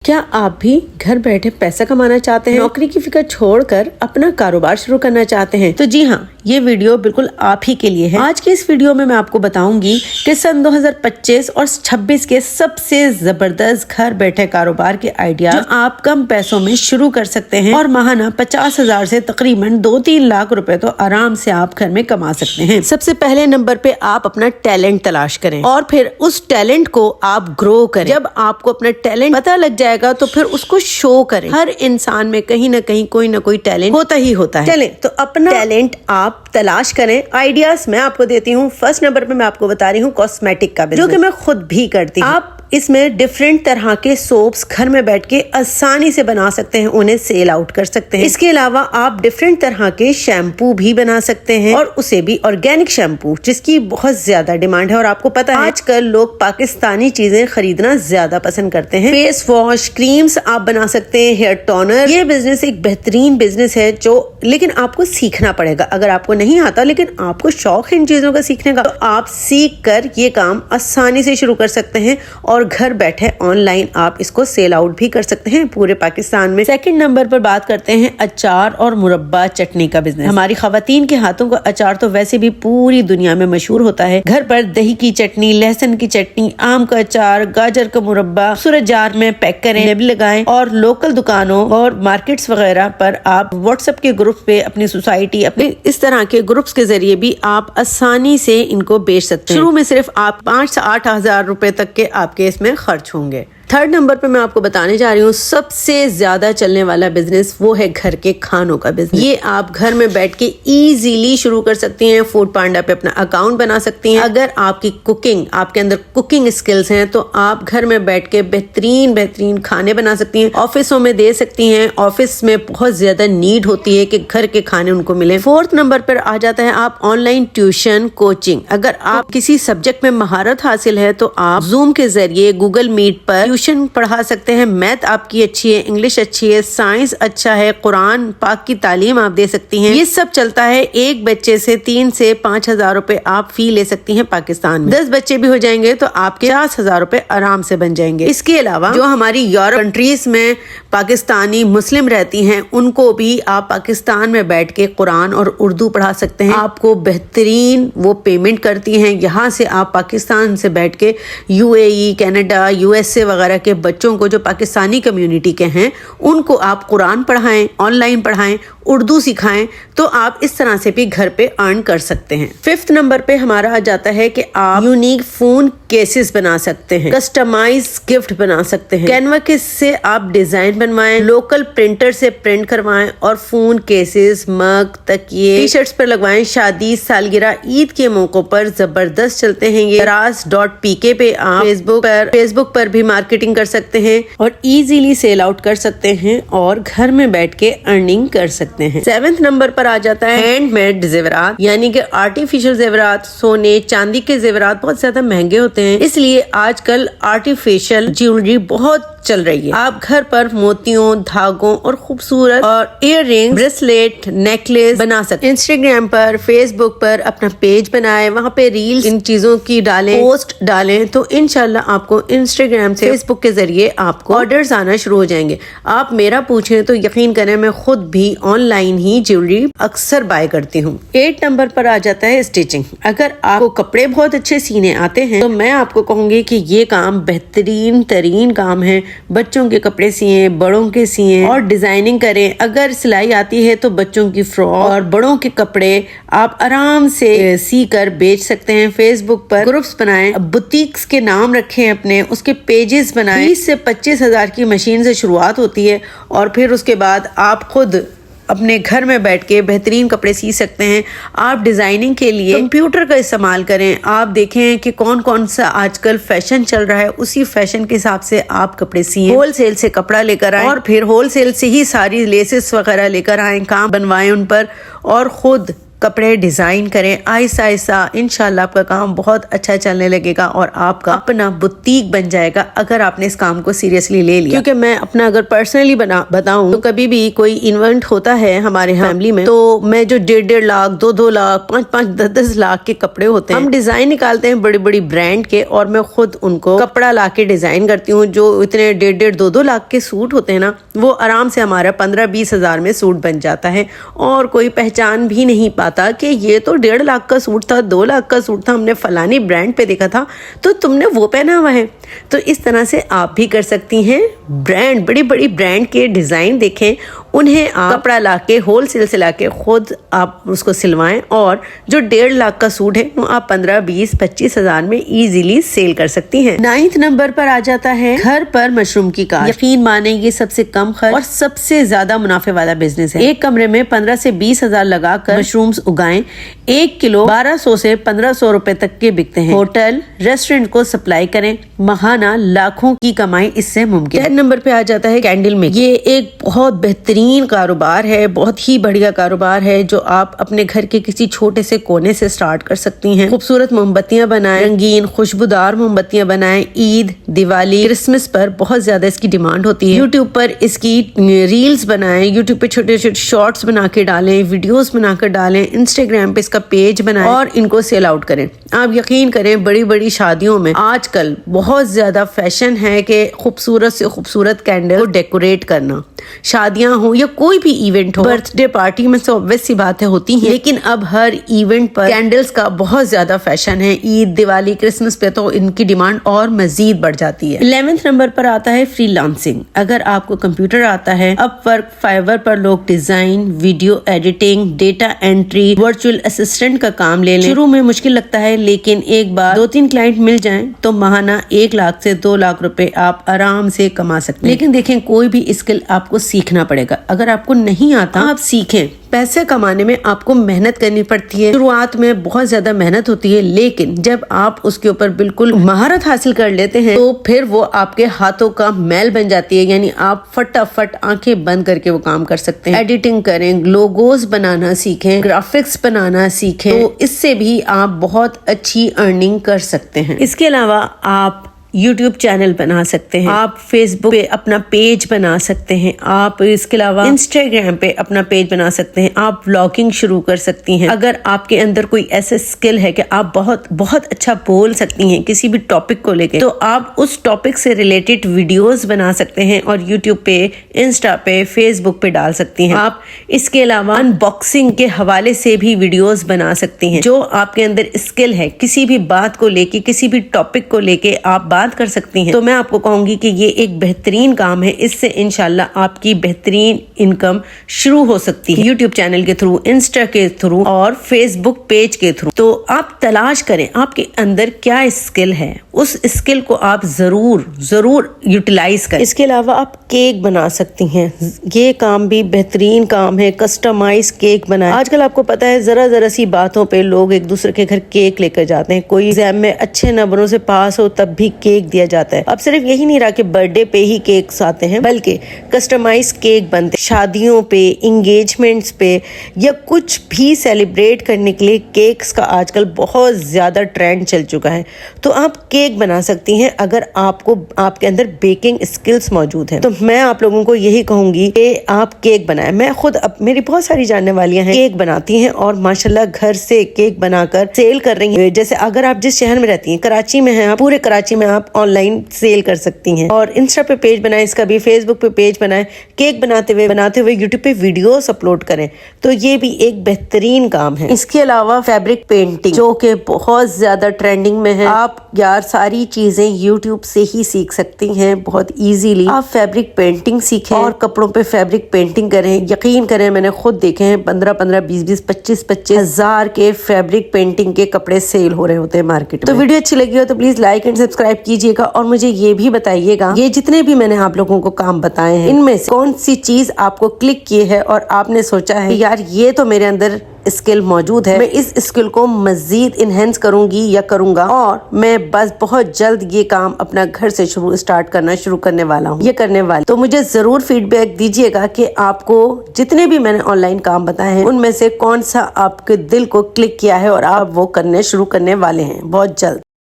क्या आप भी घर बैठे पैसा कमाना चाहते हैं, नौकरी की फिक्र छोड़कर अपना कारोबार शुरू करना चाहते हैं? तो जी हाँ, ये वीडियो बिल्कुल आप ही के लिए है। आज के इस वीडियो में मैं आपको बताऊंगी कि सन 2025 और 26 के सबसे जबरदस्त घर बैठे कारोबार के आइडिया जो आप कम पैसों में शुरू कर सकते हैं और माहाना 50,000 से तकरीबन 2-3 लाख रुपए तो आराम से आप घर में कमा सकते हैं। सबसे पहले नंबर पे आप अपना टैलेंट तलाश करें और फिर उस टैलेंट को आप ग्रो करें। जब आपको अपना टैलेंट पता लग जाएगा तो फिर उसको शो करें। हर इंसान में कहीं ना कहीं कोई ना कोई टैलेंट होता ही होता है। चले तो अपना टैलेंट आप तलाश करें। आइडियाज मैं आपको देती हूँ। फर्स्ट नंबर पे मैं आपको बता रही हूँ कॉस्मेटिक का बिजनेस, जो कि मैं खुद भी करती हूँ। आप इसमें डिफरेंट तरह के सोप्स घर में बैठ के आसानी से बना सकते हैं, उन्हें सेल आउट कर सकते हैं। इसके अलावा आप डिफरेंट तरह के शैम्पू भी बना सकते हैं और उसे भी ऑर्गेनिक शैम्पू, जिसकी बहुत ज्यादा डिमांड है। और आपको पता है आजकल लोग पाकिस्तानी चीजें खरीदना ज्यादा पसंद करते हैं। फेस वॉश, क्रीम्स आप बना सकते हैं, हेयर टोनर। ये बिजनेस एक बेहतरीन बिजनेस है लेकिन आपको सीखना पड़ेगा। अगर आपको नहीं आता लेकिन आपको शौक है इन चीजों का सीखने का, तो आप सीख कर ये काम आसानी से शुरू कर सकते हैं और घर बैठे ऑनलाइन आप इसको सेल आउट भी कर सकते हैं पूरे पाकिस्तान में। सेकंड नंबर पर बात करते हैं अचार और मुरब्बा चटनी का बिजनेस। हमारी खवातीन के हाथों का अचार तो वैसे भी पूरी दुनिया में मशहूर होता है। घर पर दही की चटनी, लहसुन की चटनी, आम का अचार, गाजर का मुरब्बा खूबसूरत जार में पैक करें, लेबल लगाएं और लोकल दुकानों और मार्केट्स वगैरह पर आप व्हाट्सएप के ग्रुप पे, अपनी सोसाइटी, अपने इस तरह के ग्रुप्स के जरिए भी आप आसानी से इनको बेच सकते हैं। शुरू में सिर्फ आप 5 से 8 हजार रुपए तक के आपके इसमें खर्च होंगे। थर्ड नंबर पे मैं आपको बताने जा रही हूँ सबसे ज्यादा चलने वाला बिजनेस, वो है घर के खानों का बिजनेस। ये आप घर में बैठ के इजीली शुरू कर सकती हैं। फूड पांडा पे अपना अकाउंट बना सकती हैं। अगर आपकी आपके अंदर कुकिंग स्किल्स हैं तो आप घर में बैठ के बेहतरीन खाने बना सकती हैं। ऑफिसों में दे सकती हैं। ऑफिस में बहुत ज्यादा नीड होती है कि घर के खाने उनको मिले। फोर्थ नंबर पर आ जाता है आप ऑनलाइन ट्यूशन कोचिंग। अगर आप किसी सब्जेक्ट में महारत हासिल है तो आप जूम के जरिए, गूगल मीट पर ट्यूशन पढ़ा सकते हैं। मैथ आपकी अच्छी है, इंग्लिश अच्छी है, साइंस अच्छा है, कुरान पाक की तालीम आप दे सकती हैं। ये सब चलता है। एक बच्चे से 3 से 5 हजार रुपए आप फी ले सकती हैं पाकिस्तान में। 10 बच्चे भी हो जाएंगे तो आपके 50,000 रुपए आराम से बन जाएंगे। इसके अलावा जो हमारी यूरोप कंट्रीज में पाकिस्तानी मुस्लिम रहती हैं, उनको भी आप पाकिस्तान में बैठ के कुरान और उर्दू पढ़ा सकते हैं। आपको बेहतरीन वो पेमेंट करती हैं। यहाँ से आप पाकिस्तान से बैठ के UAE, कनाडा, USA वगैरह के बच्चों को, जो पाकिस्तानी कम्युनिटी के हैं, उनको आप कुरान पढ़ाएं, ऑनलाइन पढ़ाएं, उर्दू सिखाएं, तो आप इस तरह से भी घर पे अर्न कर सकते हैं। फिफ्थ नंबर पे हमारा आ जाता है कि आप यूनिक फोन केसेस बना सकते हैं, कस्टमाइज गिफ्ट बना सकते हैं। कैनवा के से आप डिजाइन बनवाएं, लोकल प्रिंटर से प्रिंट करवाएं और फोन केसेस, मग, तकिए, टी-शर्ट्स पर लगवाएं। शादी, सालगिरह, ईद के मौकों पर जबरदस्त चलते हैं ये। ras.pk पे आप फेसबुक पर भी मार्केटिंग कर सकते हैं और इजीली सेल आउट कर सकते हैं और घर में बैठ के अर्निंग कर सकते हैं। 7th नंबर पर आ जाता है हैंडमेड जेवरात, यानी कि आर्टिफिशियल जेवरात। सोने चांदी के जेवरात बहुत ज्यादा महंगे होते हैं, इसलिए आजकल आर्टिफिशियल ज्वेलरी बहुत चल रही है। आप घर पर मोतियों, धागों और खूबसूरत और इयररिंग, ब्रेसलेट, नेकलेस बना सकते हैं। इंस्टाग्राम पर, फेसबुक पर अपना पेज बनाएं, वहाँ पे रील्स इन चीजों की डालें, पोस्ट डालें, तो इंशाल्लाह आपको इंस्टाग्राम से, फेसबुक के जरिए आपको ऑर्डर्स आना शुरू हो जाएंगे। आप मेरा पूछें तो यकीन करें, मैं खुद भी ऑनलाइन ही ज्वेलरी अक्सर बाय करती हूँ। 8 नंबर पर आ जाता है स्टिचिंग। अगर आपको कपड़े बहुत अच्छे सीने आते हैं तो मैं आपको कहूंगी कि ये काम बेहतरीन तरीन काम है। बच्चों के कपड़े सिएं, बड़ों के सिएं और डिजाइनिंग करें। अगर सिलाई आती है तो बच्चों की फ्रॉक और बड़ों के कपड़े आप आराम से सी कर बेच सकते हैं। फेसबुक पर ग्रुप्स बनाएं, बुटीक्स के नाम रखें अपने, उसके पेजेस बनाएं। 20 से 25 हजार की मशीन से शुरुआत होती है और फिर उसके बाद आप खुद अपने घर में बैठ के बेहतरीन कपड़े सी सकते हैं। आप डिजाइनिंग के लिए कंप्यूटर का इस्तेमाल करें। आप देखें कि कौन कौन सा आजकल फैशन चल रहा है, उसी फैशन के हिसाब से आप कपड़े सिएं। होलसेल से कपड़ा लेकर आएं और फिर होलसेल से ही सारी लेसेस वगैरह लेकर आएं, काम बनवाएं उन पर और खुद कपड़े डिजाइन करें आहिस्ता आहिस्ता, इंशाल्लाह आपका काम बहुत अच्छा चलने लगेगा और आपका अपना बुटीक बन जाएगा अगर आपने इस काम को सीरियसली ले लिया। क्योंकि मैं अपना अगर पर्सनली बताऊं तो कभी भी कोई इवेंट होता है हमारे फैमिली में, तो मैं जो 1.5 लाख 2 लाख 5 10 लाख के कपड़े होते हैं, हम डिजाइन निकालते हैं बड़ी बड़ी ब्रांड के, और मैं खुद उनको कपड़ा ला के डिजाइन करती हूँ। जो इतने 1.5 2 लाख के सूट होते हैं ना, वो आराम से हमारा 15-20 हजार में सूट बन जाता है और कोई पहचान भी नहीं पाता कि ये तो 1.5 लाख का सूट था, 2 लाख का सूट था, हमने फलानी ब्रांड पे देखा था तो तुमने वो पहना हुआ है। तो इस तरह से आप भी कर सकती हैं। ब्रांड, बड़ी बड़ी ब्रांड के डिजाइन देखें, उन्हें आप कपड़ा लाके होलसेल से लाके खुद आप उसको सिलवाएं और जो 1.5 लाख का सूट है वो आप 15-20-25 हजार में इजीली सेल कर सकती हैं। 9th नंबर पर आ जाता है घर पर मशरूम की काश्त। यकीन माने ये सबसे कम खर्च और सबसे ज्यादा मुनाफे वाला बिजनेस है। एक कमरे में 15 से 20 हजार लगाकर मशरूम्स उगाएं। 1 किलो 1200 से 1500 रुपए तक के बिकते हैं। होटल रेस्टोरेंट को सप्लाई करें, महाना लाखों की कमाई इससे मुमकिन। 10 नंबर पे आ जाता है कैंडल मेकिंग। ये एक बहुत बेहतरीन कारोबार है, बहुत ही बढ़िया कारोबार है जो आप अपने घर के किसी छोटे से कोने से स्टार्ट कर सकती हैं। खूबसूरत मोमबत्तियां बनाएं, रंगीन खुशबूदार मोमबत्तियां बनाएं। ईद, दिवाली, क्रिसमस पर बहुत ज्यादा इसकी डिमांड होती है। यूट्यूब पर इसकी रील्स बनाएं, यूट्यूब पे छोटे छोटे शॉर्ट्स बना के डालें, वीडियोस बनाकर डालें, इंस्टाग्राम पे इसका पेज बनाएं और इनको सेल आउट करें। आप यकीन करें, बड़ी बड़ी शादियों में आजकल बहुत ज्यादा फैशन है कि खूबसूरत से खूबसूरत कैंडल को डेकोरेट करना। शादियां हो या कोई भी इवेंट हो, बर्थडे पार्टी में तो ऑब्वियस सी बातें होती हैं, लेकिन अब हर इवेंट पर कैंडल्स का बहुत ज्यादा फैशन है। ईद, दिवाली, क्रिसमस पे तो इनकी डिमांड और मजीद बढ़ जाती है। 11th नंबर पर आता है फ्रीलांसिंग। अगर आपको कंप्यूटर आता है, अपवर्क, फाइवर पर लोग design, video editing, data entry, virtual assistant का काम ले लें। शुरू में मुश्किल लगता है, लेकिन एक बार 2-3 क्लाइंट मिल जाएं तो महाना 1 लाख से 2 लाख रुपए आप आराम से कमा सकते हैं। लेकिन देखें, कोई भी स्किल आपको सीखना पड़ेगा। अगर आपको नहीं आता, आप सीखें। पैसे कमाने में आपको मेहनत करनी पड़ती है, शुरुआत में बहुत ज्यादा मेहनत होती है, लेकिन जब आप उसके ऊपर बिल्कुल महारत हासिल कर लेते हैं तो फिर वो आपके हाथों का मैल बन जाती है। यानी आप फटाफट आंखें बंद करके वो काम कर सकते हैं। एडिटिंग करें, लोगोस बनाना सीखें, ग्राफिक्स बनाना सीखें, तो इससे भी आप बहुत अच्छी अर्निंग कर सकते हैं। इसके अलावा आप YouTube चैनल बना सकते हैं, आप Facebook पे अपना पेज बना सकते हैं, आप इसके अलावा Instagram पे अपना पेज बना सकते हैं, आप व्लॉगिंग शुरू कर सकती हैं। अगर आपके अंदर कोई ऐसा स्किल है कि आप बहुत बहुत अच्छा बोल सकती हैं किसी भी टॉपिक को लेके, तो आप उस टॉपिक से रिलेटेड वीडियोस बना सकते हैं और YouTube पे, इंस्टा पे, Facebook पे डाल सकती हैं। आप इसके अलावा अनबॉक्सिंग के हवाले से भी वीडियोस बना सकती हैं। जो आपके अंदर स्किल है किसी भी बात को लेके, किसी भी टॉपिक को लेके आप बात कर सकती हैं, तो मैं आपको कहूंगी कि ये एक बेहतरीन काम है। इससे इंशाल्लाह आपकी बेहतरीन इनकम शुरू हो सकती है, यूट्यूब चैनल के थ्रू, इंस्टा के थ्रू और फेसबुक पेज के थ्रू। तो आप तलाश करें आपके अंदर क्या स्किल है, उस स्किल को आप जरूर यूटिलाइज करें। इसके अलावा आप केक बना सकती हैं, ये काम भी बेहतरीन काम है। कस्टमाइज केक बनाए। आजकल आपको पता है जरा सी बातों पे लोग एक दूसरे के घर केक लेकर जाते हैं। कोई एग्जाम में अच्छे नंबरों से पास हो तब भी केक दिया जाता है। अब सिर्फ यही नहीं रहा कि बर्थडे पे ही केक्स आते हैं, बल्कि कस्टमाइज केक बनते हैं। शादियों पे, इंगेजमेंट्स पे या कुछ भी सेलिब्रेट करने के लिए केक्स का आजकल बहुत ज्यादा ट्रेंड चल चुका है। तो आप केक बना सकती हैं अगर आपको आपके अंदर बेकिंग स्किल्स मौजूद हैं। तो मैं आप लोगों को यही कहूंगी कि आप केक बनाएं। मैं खुद मेरी बहुत सारी जानने वालियां हैं केक बनाती हैं और माशाल्लाह घर से केक बनाकर सेल कर रही हैं। जैसे अगर आप जिस शहर में रहती हैं, कराची में हैं आप, पूरे कराची में आप ऑनलाइन सेल कर सकती हैं। और इंस्टा पे पेज बनाएं, इसका भी फेसबुक पे पेज बनाएं, केक बनाते हुए यूट्यूब पे वीडियोस अपलोड करें। तो ये भी एक बेहतरीन काम है। इसके अलावा फैब्रिक पेंटिंग जो कि बहुत ज्यादा ट्रेंडिंग में है। आप यार सारी चीजें यूट्यूब से ही सीख सकती हैं बहुत इजीली। आप फैब्रिक पेंटिंग सीखें और कपड़ों पे फैब्रिक पेंटिंग करें। यकीन करें, मैंने खुद देखे हैं 15-15, 20-20, 25-25 हजार के फैब्रिक पेंटिंग के कपड़े सेल हो रहे होते हैं मार्केट में। तो वीडियो अच्छी लगी हो तो प्लीज लाइक एंड सब्सक्राइब कीजिएगा और मुझे ये भी बताइएगा ये जितने भी मैंने आप लोगों को काम बताए हैं इनमें से कौन सी चीज आपको क्लिक की है और आपने सोचा है यार ये तो मेरे अंदर स्किल मौजूद है, मैं इस स्किल को मजीद इनहेंस करूंगी या करूंगा और मैं बस बहुत जल्द ये काम अपना घर से स्टार्ट करना शुरू करने वाला हूँ, ये करने वाली। तो मुझे जरूर फीडबैक दीजिएगा कि आपको जितने भी मैंने ऑनलाइन काम बताए हैं उनमें से कौन सा आपके दिल को क्लिक किया है और आप वो करने शुरू करने वाले हैं बहुत जल्द।